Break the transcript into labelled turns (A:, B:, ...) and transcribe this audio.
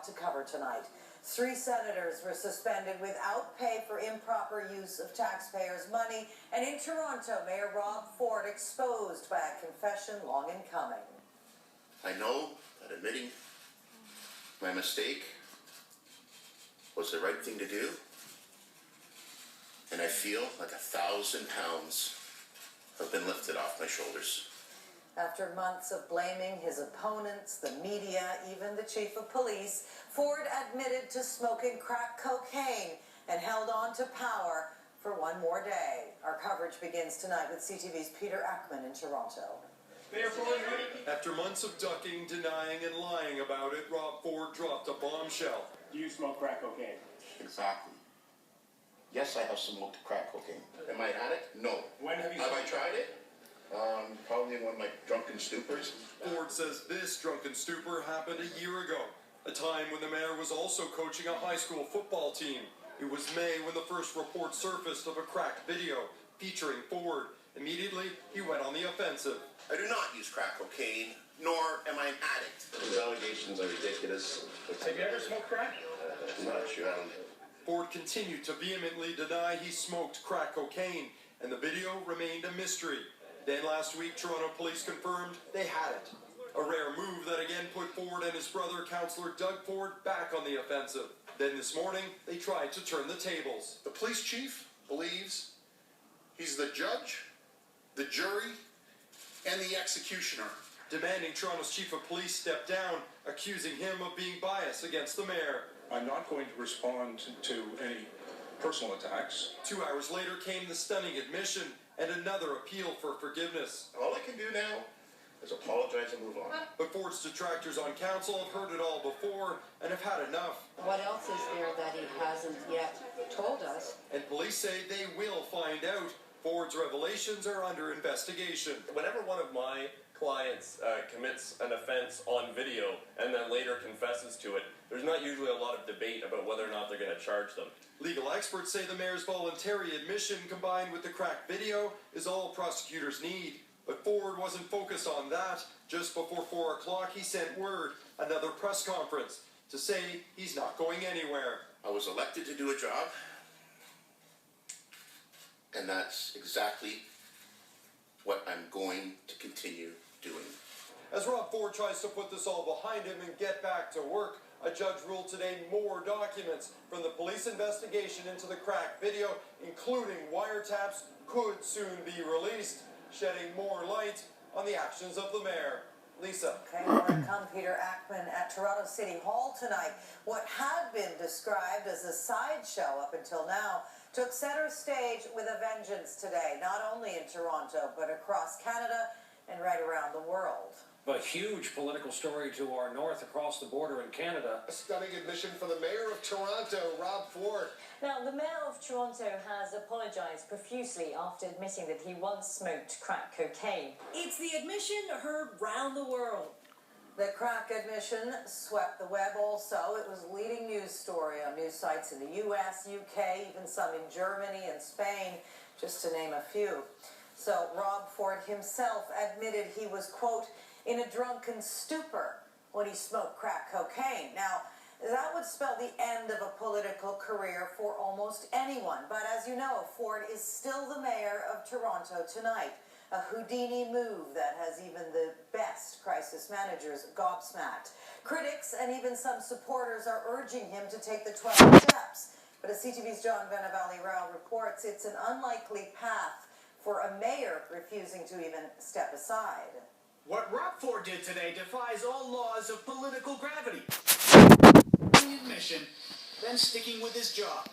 A: lot to cover tonight. 3 senators were suspended without pay for improper use of taxpayers' money. And in Toronto, Mayor Rob Ford exposed by a confession long in coming.
B: I know that admitting my mistake was the right thing to do. And I feel like 1,000 pounds have been lifted off my shoulders.
A: After months of blaming his opponents, the media, even the chief of police, Ford admitted to smoking crack cocaine and held on to power for one more day. Our coverage begins tonight with CTV's Peter Ackman in Toronto.
C: After months of ducking, denying, and lying about it, Rob Ford dropped a bombshell.
D: Do you smoke crack cocaine?
B: Exactly. Yes, I have smoked crack cocaine. Am I an addict? No.
D: When have you
B: Have I tried it? Probably in one of my drunken stupors.
C: Ford says this drunken stupor happened a year ago, a time when the mayor was also coaching a high school football team. It was May when the first report surfaced of a cracked video featuring Ford. Immediately, he went on the offensive.
B: I do not use crack cocaine, nor am I an addict. These allegations are ridiculous.
D: Have you ever smoked crack?
B: Not sure.
C: Ford continued to vehemently deny he smoked crack cocaine, and the video remained a mystery. Then last week, Toronto police confirmed they had it. A rare move that again put Ford and his brother, Councillor Doug Ford, back on the offensive. Then this morning, they tried to turn the tables.
B: The police chief believes he's the judge, the jury, and the executioner.
C: Demanding Toronto's chief of police step down, accusing him of being biased against the mayor.
E: I'm not going to respond to any personal attacks.
C: 2 hours later came the stunning admission and another appeal for forgiveness.
B: All I can do now is apologize and move on.
C: But Ford's detractors on council have heard it all before and have had enough.
F: What else is there that he hasn't yet told us?
C: And police say they will find out. Ford's revelations are under investigation.
G: Whenever one of my clients commits an offense on video and then later confesses to it, there's not usually a lot of debate about whether or not they're going to charge them.
C: Legal experts say the mayor's voluntary admission combined with the cracked video is all prosecutors need. But Ford wasn't focused on that. Just before 4 o'clock, he sent word, another press conference, to say he's not going anywhere.
B: I was elected to do a job, and that's exactly what I'm going to continue doing.
C: As Rob Ford tries to put this all behind him and get back to work, a judge ruled today more documents from the police investigation into the cracked video, including wiretaps, could soon be released, shedding more light on the actions of the mayor. Lisa.
A: Okay, more to come. Peter Ackman at Toronto City Hall tonight. What had been described as a sideshow up until now took center stage with a vengeance today, not only in Toronto, but across Canada and right around the world.
H: A huge political story to our north across the border in Canada.
I: A stunning admission from the mayor of Toronto, Rob Ford.
J: Now, the mayor of Toronto has apologised profusely after admitting that he once smoked crack cocaine.
K: It's the admission heard round the world.
A: The crack admission swept the web also. It was a leading news story on news sites in the US, UK, even some in Germany and Spain, just to name a few. So Rob Ford himself admitted he was, quote, in a drunken stupor when he smoked crack cocaine. Now, that would spell the end of a political career for almost anyone. But as you know, Ford is still the mayor of Toronto tonight. A Houdini move that has even the best crisis managers gobsmacked. Critics and even some supporters are urging him to take the 12 steps. But as CTV's John Benavalli-Rao reports, it's an unlikely path for a mayor refusing to even step aside.
D: What Rob Ford did today defies all laws of political gravity. Admission, then sticking with his job.